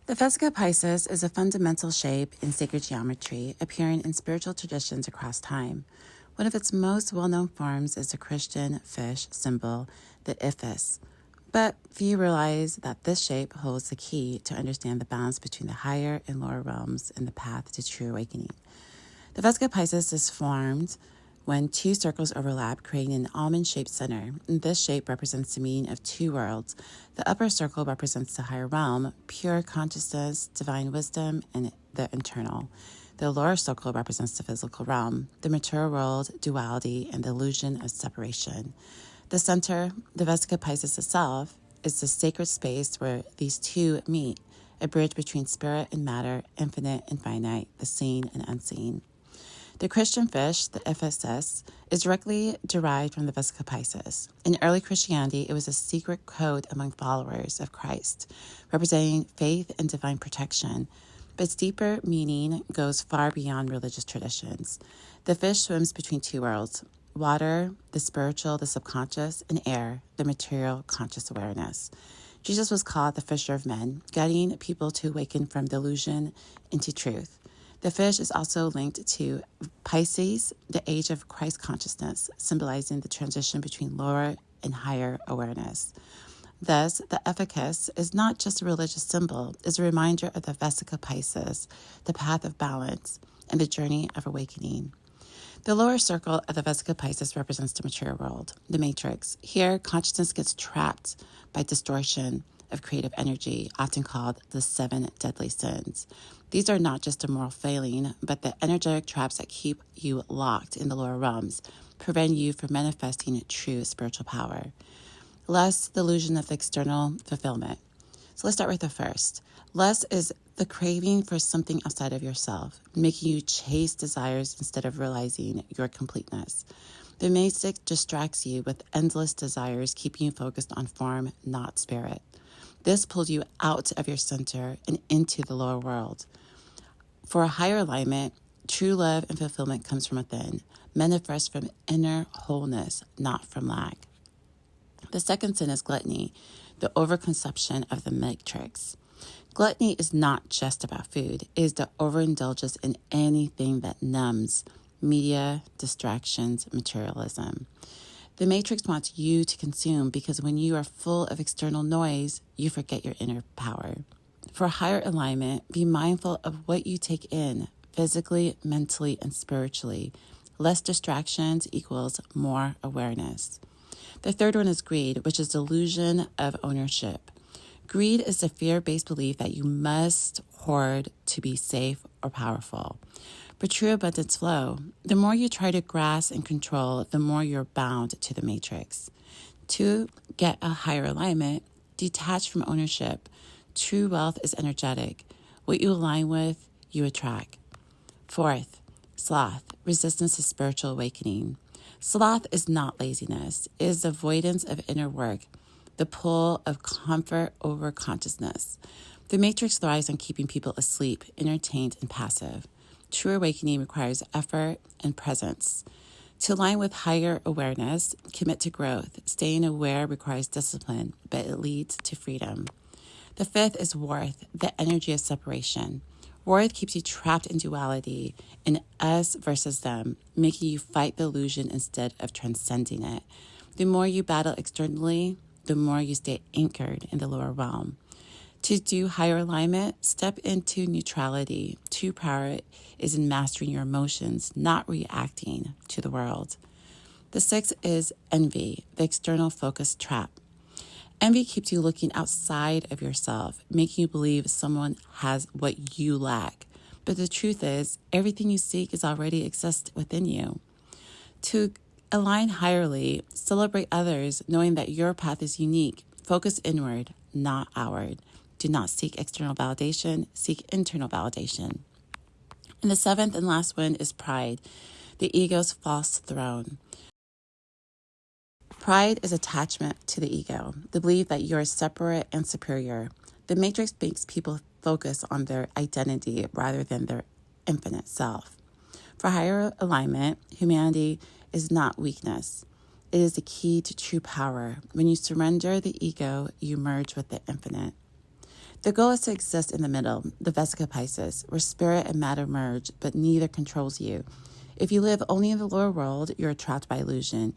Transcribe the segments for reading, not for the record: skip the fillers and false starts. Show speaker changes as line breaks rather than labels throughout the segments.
The Vesica Piscis is a fundamental shape in sacred geometry, appearing in spiritual traditions across time. One of its most well-known forms is the Christian fish symbol, the Ichthys. But few realize that this shape holds the key to understand the balance between the higher and lower realms in the path to true awakening. The Vesica Piscis is formed when two circles overlap, creating an almond-shaped center. And this shape represents the meaning of two worlds. The upper circle represents the higher realm, pure consciousness, divine wisdom, and the internal. The lower circle represents the physical realm, the material world, duality, and the illusion of separation. The center, the Vesica Piscis itself, is the sacred space where these two meet, a bridge between spirit and matter, infinite and finite, the seen and unseen. The Christian fish, the Ichthys, is directly derived from the Vesica Piscis. In early Christianity, it was a secret code among followers of Christ, representing faith and divine protection. But its deeper meaning goes far beyond religious traditions. The fish swims between two worlds: water, the spiritual, the subconscious, and air, the material, conscious awareness. Jesus was called the fisher of men, guiding people to awaken from delusion into truth. The fish is also linked to Pisces, the age of Christ consciousness, symbolizing the transition between lower and higher awareness. Thus, the Ichthys is not just a religious symbol, it's a reminder of the Vesica Piscis, the path of balance, and the journey of awakening. The lower circle of the Vesica Piscis represents the material world, the matrix. Here, consciousness gets trapped by distortion of creative energy, often called the 7 deadly sins. These are not just a moral failing, but the energetic traps that keep you locked in the lower realms, prevent you from manifesting true spiritual power. Lust, the illusion of external fulfillment. So let's start with the first. Lust is the craving for something outside of yourself, making you chase desires instead of realizing your completeness. The matrix distracts you with endless desires, keeping you focused on form, not spirit. This pulls you out of your center and into the lower world. For a higher alignment, true love and fulfillment comes from within, manifest from inner wholeness, not from lack. The second sin is gluttony, the overconsumption of the matrix. Gluttony is not just about food. It is the overindulgence in anything that numbs: media, distractions, materialism. The matrix wants you to consume because when you are full of external noise, you forget your inner power. For higher alignment, be mindful of what you take in, physically, mentally, and spiritually. Less distractions equals more awareness. The third one is greed, which is delusion of ownership. Greed is the fear-based belief that you must hoard to be safe or powerful. But true abundance flow. The more you try to grasp and control, the more you're bound to the matrix. To get a higher alignment, detach from ownership. True wealth is energetic. What you align with, you attract. Fourth, sloth, resistance to spiritual awakening. Sloth is not laziness. It is avoidance of inner work, the pull of comfort over consciousness. The matrix thrives on keeping people asleep, entertained, and passive. True awakening requires effort and presence. To align with higher awareness, commit to growth. Staying aware requires discipline, but it leads to freedom. The fifth is worth, the energy of separation. Worth keeps you trapped in duality, in us versus them, making you fight the illusion instead of transcending it. The more you battle externally, the more you stay anchored in the lower realm. To do higher alignment, step into neutrality. True power is in mastering your emotions, not reacting to the world. The sixth is envy, the external focus trap. Envy keeps you looking outside of yourself, making you believe someone has what you lack. But the truth is, everything you seek is already exists within you. To align higherly, celebrate others, knowing that your path is unique. Focus inward, not outward. Do not seek external validation, seek internal validation. And the seventh and last one is pride, the ego's false throne. Pride is attachment to the ego, the belief that you're separate and superior. The matrix makes people focus on their identity rather than their infinite self. For higher alignment, humanity is not weakness. It is the key to true power. When you surrender the ego, you merge with the infinite. The goal is to exist in the middle, the Vesica Piscis, where spirit and matter merge, but neither controls you. If you live only in the lower world, you're trapped by illusion.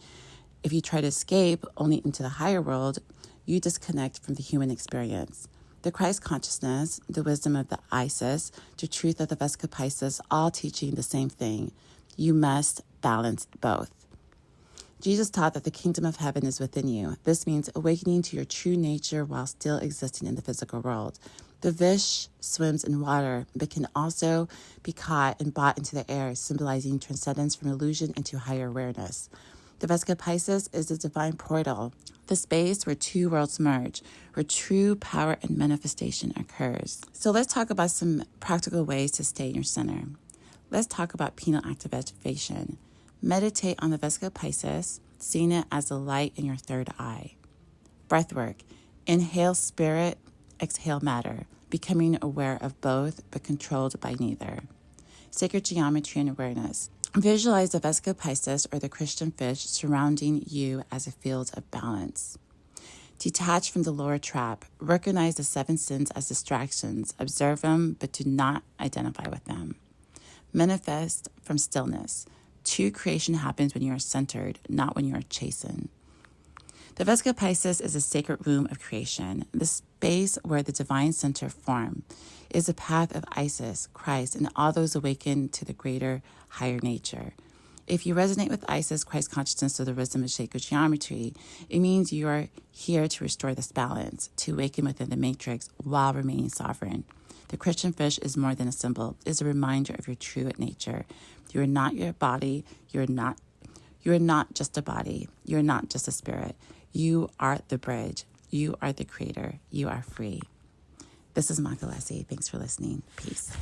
If you try to escape only into the higher world, you disconnect from the human experience. The Christ consciousness, the wisdom of the Ichthys, the truth of the Vesica Piscis, all teaching the same thing. You must balance both. Jesus taught that the kingdom of heaven is within you. This means awakening to your true nature while still existing in the physical world. The fish swims in water, but can also be caught and brought into the air, symbolizing transcendence from illusion into higher awareness. The Vesica Piscis is the divine portal, the space where two worlds merge, where true power and manifestation occurs. So let's talk about some practical ways to stay in your center. Let's talk about pineal activation. Meditate on the Vesica Piscis, seeing it as the light in your third eye. Breathwork. Inhale spirit, exhale matter, becoming aware of both but controlled by neither. Sacred geometry and awareness. Visualize the Vesica Piscis or the Christian fish surrounding you as a field of balance. Detach from the lower trap. Recognize the 7 sins as distractions. Observe them, but do not identify with them. Manifest from stillness. True creation happens when you are centered, not when you are chastened. The Vesica Piscis is a sacred womb of creation, the space where the divine center form. It is the path of Ichthys, Christ, and all those awakened to the greater, higher nature. If you resonate with Ichthys, Christ consciousness, or the wisdom of sacred geometry, it means you are here to restore this balance, to awaken within the matrix while remaining sovereign. The Christian fish is more than a symbol. It is a reminder of your true nature. You are not your body. You are not just a body. You are not just a spirit. You are the bridge. You are the creator. You are free. This is Makalesi. Thanks for listening. Peace.